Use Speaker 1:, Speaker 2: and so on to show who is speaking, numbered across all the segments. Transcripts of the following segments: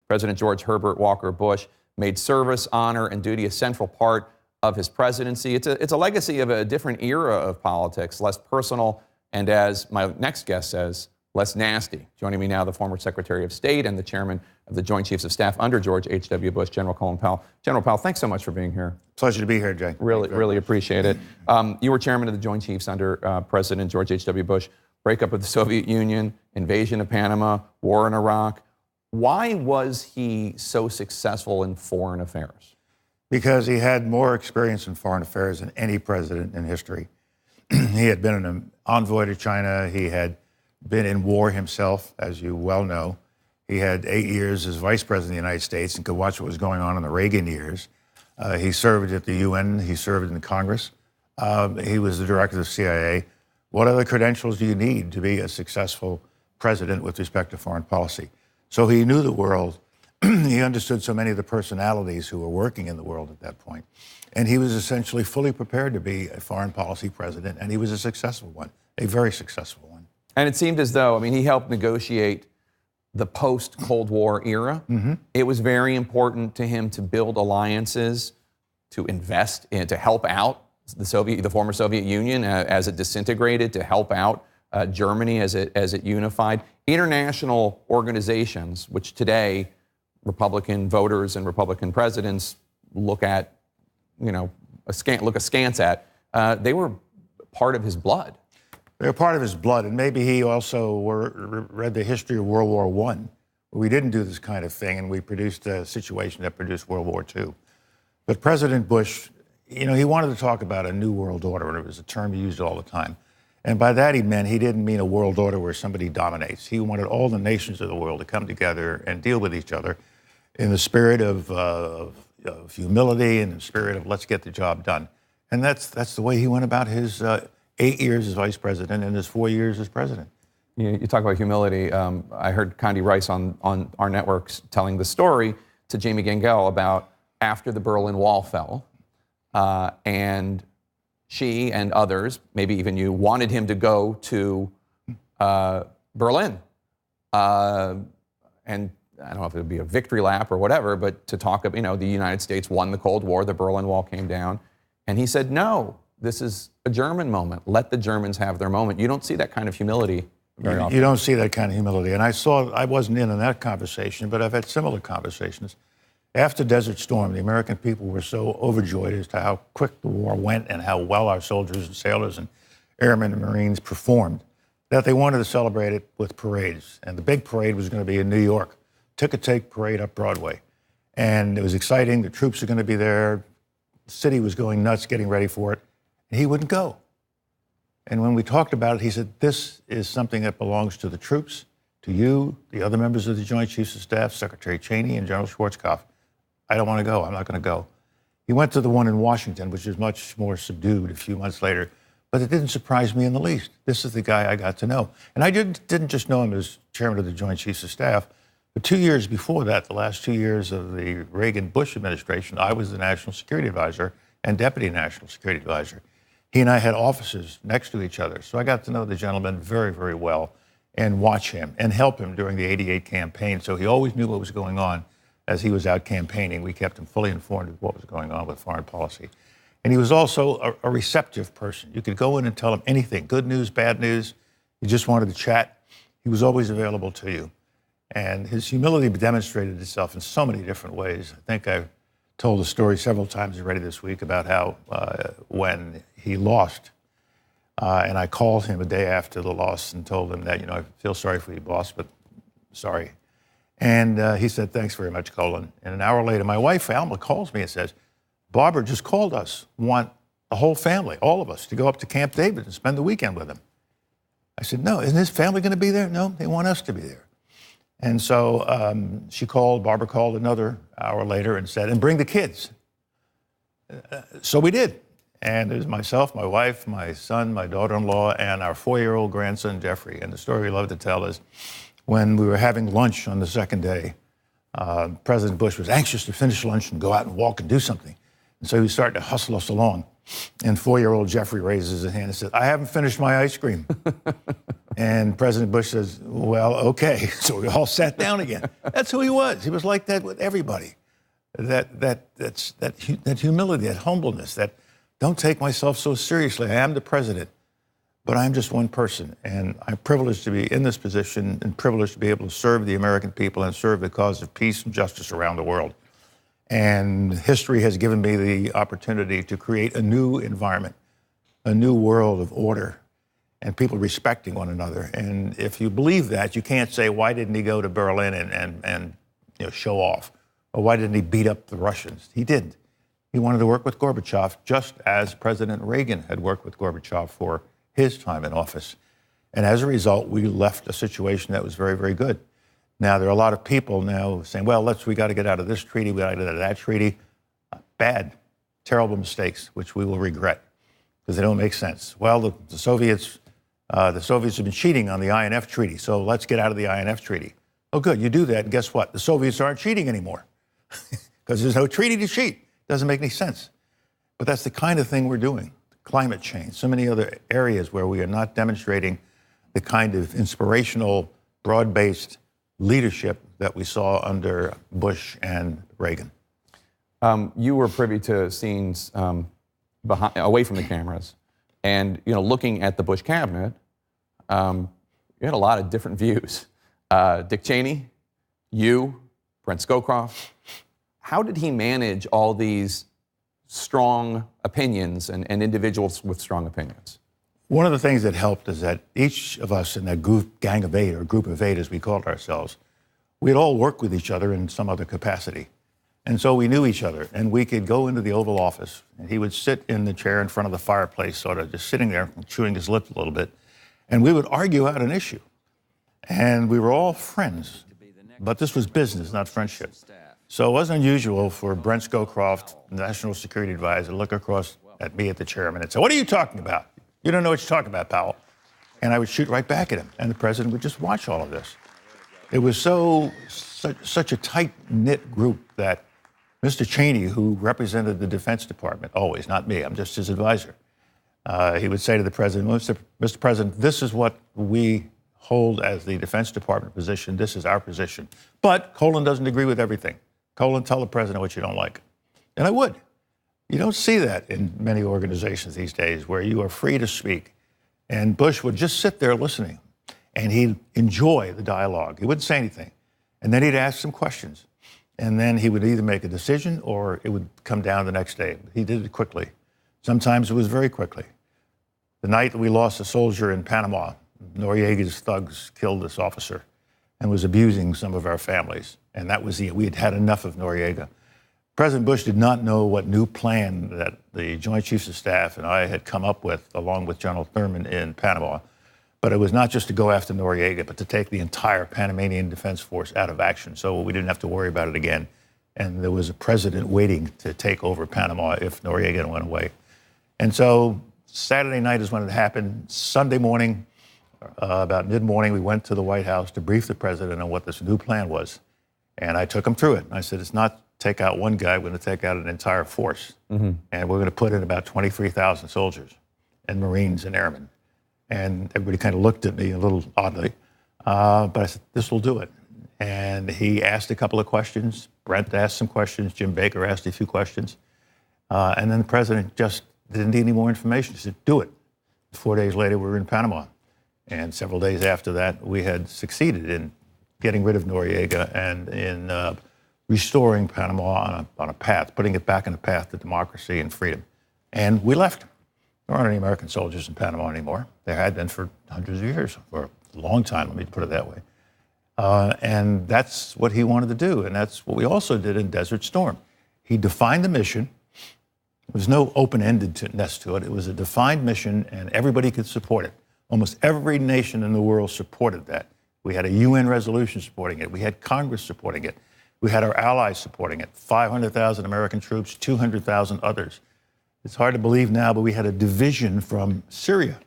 Speaker 1: President George Herbert Walker Bush made service, honor, and duty a central part of his presidency. It's a legacy of a different era of politics, less personal, and as my next guest says, less nasty. Joining me now, the former Secretary of State and the chairman of the Joint Chiefs of Staff under George H.W. Bush, General Colin Powell. General Powell, thanks so much for being here.
Speaker 2: Pleasure to be here, Jay.
Speaker 1: Really appreciate it. You were chairman of the Joint Chiefs under President George H.W. Bush, breakup of the Soviet Union, invasion of Panama, war in Iraq. Why was he so successful in foreign affairs?
Speaker 2: Because he had more experience in foreign affairs than any president in history. He had been an envoy to China. He had been in war himself, as you well know. He had 8 years as vice president of the United States and could watch what was going on in the Reagan years. He served at the UN. He served in Congress. He was the director of the CIA. What other credentials do you need to be a successful president with respect to foreign policy? So he knew the world. He understood so many of the personalities who were working in the world at that point. And he was essentially fully prepared to be a foreign policy president, and he was a successful one, a very successful one.
Speaker 1: And it seemed as though, he helped negotiate the post-Cold War era. Mm-hmm. It was very important to him to build alliances, to invest in, to help out the former Soviet Union as it disintegrated, to help out Germany as it unified. International organizations, which today Republican voters and Republican presidents look at, askance at, they were part of his blood.
Speaker 2: They were part of his blood, and maybe he also read the history of World War I, where we didn't do this kind of thing, and we produced a situation that produced World War II. But President Bush, he wanted to talk about a new world order, and it was a term he used all the time. And by that he didn't mean a world order where somebody dominates. He wanted all the nations of the world to come together and deal with each other in the spirit of humility and the spirit of let's get the job done. And that's the way he went about his 8 years as vice president and his 4 years as president.
Speaker 1: You talk about humility. I heard Condi Rice on our networks telling the story to Jamie Gangel about after the Berlin Wall fell, and she and others, maybe even you, wanted him to go to Berlin. And I don't know if it would be a victory lap or whatever, but to talk about, the United States won the Cold War, the Berlin Wall came down. And he said, no, this is a German moment. Let the Germans have their moment. You don't see that kind of humility very often.
Speaker 2: You don't see that kind of humility. And I wasn't in on that conversation, but I've had similar conversations. After Desert Storm, the American people were so overjoyed as to how quick the war went and how well our soldiers and sailors and airmen and Marines performed that they wanted to celebrate it with parades. And the big parade was going to be in New York. Ticker-tape parade up Broadway. And it was exciting. The troops are going to be there. The city was going nuts getting ready for it. And he wouldn't go. And when we talked about it, he said, this is something that belongs to the troops, to you, the other members of the Joint Chiefs of Staff, Secretary Cheney and General Schwarzkopf. I don't want to go. I'm not going to go. He went to the one in Washington, which is much more subdued a few months later. But it didn't surprise me in the least. This is the guy I got to know. And I didn't just know him as chairman of the Joint Chiefs of Staff. But 2 years before that, the last 2 years of the Reagan-Bush administration, I was the National Security Advisor and Deputy National Security Advisor. He and I had offices next to each other. So I got to know the gentleman very, very well and watch him and help him during the '88 campaign. So he always knew what was going on as he was out campaigning. We kept him fully informed of what was going on with foreign policy. And he was also a receptive person. You could go in and tell him anything, good news, bad news. You just wanted to chat. He was always available to you. And his humility demonstrated itself in so many different ways. I think I've told the story several times already this week about how when he lost, and I called him a day after the loss and told him that, I feel sorry for you, boss, but sorry. And he said, thanks very much, Colin. And an hour later, my wife, Alma, calls me and says, Barbara just called us, want the whole family, all of us, to go up to Camp David and spend the weekend with him. I said, no, isn't his family going to be there? No, they want us to be there. And so Barbara called another hour later and said, and bring the kids. So we did. And it was myself, my wife, my son, my daughter-in-law, and our 4-year-old grandson, Jeffrey. And the story we love to tell is when we were having lunch on the second day, President Bush was anxious to finish lunch and go out and walk and do something. And so he was starting to hustle us along. And 4-year-old Jeffrey raises his hand and says, I haven't finished my ice cream. And President Bush says, well, okay. So we all sat down again. That's who he was. He was like that with everybody. That humility, that humbleness, that don't take myself so seriously. I am the president, but I'm just one person. And I'm privileged to be in this position and privileged to be able to serve the American people and serve the cause of peace and justice around the world. And history has given me the opportunity to create a new environment, a new world of order, and people respecting one another. And if you believe that, you can't say, why didn't he go to Berlin and show off? Or why didn't he beat up the Russians? He didn't. He wanted to work with Gorbachev, just as President Reagan had worked with Gorbachev for his time in office. And as a result, we left a situation that was very, very good. Now, there are a lot of people now saying, well, we got to get out of this treaty, we got to get out of that treaty. Bad, terrible mistakes, which we will regret, because they don't make sense. Well, the Soviets have been cheating on the INF treaty, so let's get out of the INF treaty. Oh, good, you do that, and guess what? The Soviets aren't cheating anymore, because there's no treaty to cheat. Doesn't make any sense. But that's the kind of thing we're doing. Climate change, so many other areas where we are not demonstrating the kind of inspirational, broad-based leadership that we saw under Bush and Reagan.
Speaker 1: You were privy to scenes away from the cameras, and looking at the Bush cabinet, you had a lot of different views. Dick Cheney, you, Brent Scowcroft. How did he manage all these strong opinions and individuals with strong opinions?
Speaker 2: One of the things that helped is that each of us in that gang of eight, or group of eight as we called ourselves, we'd all work with each other in some other capacity. And so we knew each other, and we could go into the Oval Office, and he would sit in the chair in front of the fireplace, sort of just sitting there, chewing his lips a little bit, and we would argue out an issue. And we were all friends, but this was business, not friendship. So it wasn't unusual for Brent Scowcroft, National Security Advisor, to look across at me, at the chairman, and say, what are you talking about? You don't know what you're talking about, Powell. And I would shoot right back at him, and the president would just watch all of this. It was such a tight-knit group that Mr. Cheney, who represented the Defense Department, always, not me, I'm just his advisor, he would say to the president, Mr. President, this is what we hold as the Defense Department position, this is our position. But Colin doesn't agree with everything. Colin, tell the president what you don't like. And I would. You don't see that in many organizations these days, where you are free to speak. And Bush would just sit there listening, and he'd enjoy the dialogue. He wouldn't say anything. And then he'd ask some questions. And then he would either make a decision or it would come down the next day. He did it quickly. Sometimes it was very quickly. The night that we lost a soldier in Panama, Noriega's thugs killed this officer and was abusing some of our families. And that was we had had enough of Noriega. President Bush did not know what new plan that the Joint Chiefs of Staff and I had come up with, along with General Thurman in Panama. But it was not just to go after Noriega, but to take the entire Panamanian Defense Force out of action, so we didn't have to worry about it again. And there was a president waiting to take over Panama if Noriega went away. And so Saturday night is when it happened. Sunday morning, about mid-morning, we went to the White House to brief the president on what this new plan was. And I took him through it. I said, it's not take out one guy, we're going to take out an entire force. Mm-hmm. And we're going to put in about 23,000 soldiers and Marines and airmen. And everybody kind of looked at me a little oddly. But I said, this will do it. And he asked a couple of questions. Brent asked some questions. Jim Baker asked a few questions. And then the president just didn't need any more information. He said, do it. 4 days later, we were in Panama. And several days after that, we had succeeded in getting rid of Noriega and in restoring Panama on a path, putting it back on a path to democracy and freedom. And we left. There aren't any American soldiers in Panama anymore. There had been for hundreds of years, for a long time, let me put it that way. And that's what he wanted to do. And that's what we also did in Desert Storm. He defined the mission. There was no open-endedness to it. It was a defined mission, and everybody could support it. Almost every nation in the world supported that. We had a UN resolution supporting it. We had Congress supporting it. We had our allies supporting it. 500,000 American troops, 200,000 others. It's hard to believe now, but we had a division from Syria.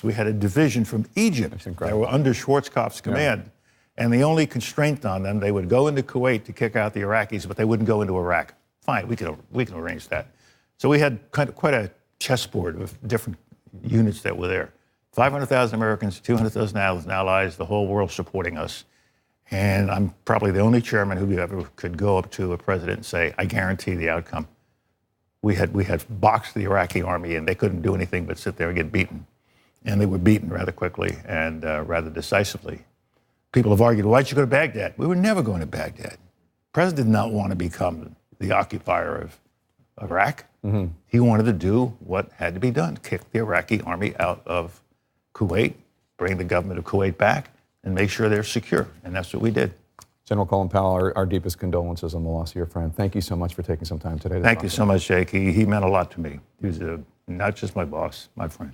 Speaker 2: We had a division from Egypt that were under Schwarzkopf's command. Yeah. And the only constraint on them, they would go into Kuwait to kick out the Iraqis, but they wouldn't go into Iraq. Fine, we can arrange that. So we had quite a chessboard of different units that were there. 500,000 Americans, 200,000 allies, the whole world supporting us. And I'm probably the only chairman who ever could go up to a president and say, I guarantee the outcome. We had boxed the Iraqi army, and they couldn't do anything but sit there and get beaten. And they were beaten rather quickly and rather decisively. People have argued, why'd you go to Baghdad? We were never going to Baghdad. The president did not want to become the occupier of Iraq. Mm-hmm. He wanted to do what had to be done, kick the Iraqi army out of Kuwait, bring the government of Kuwait back, and make sure they're secure. And that's what we did.
Speaker 1: General Colin Powell, our deepest condolences on the loss of your friend. Thank you so much for taking some time today.
Speaker 2: Thank you so much, Jake. He meant a lot to me. He was not just my boss, my friend.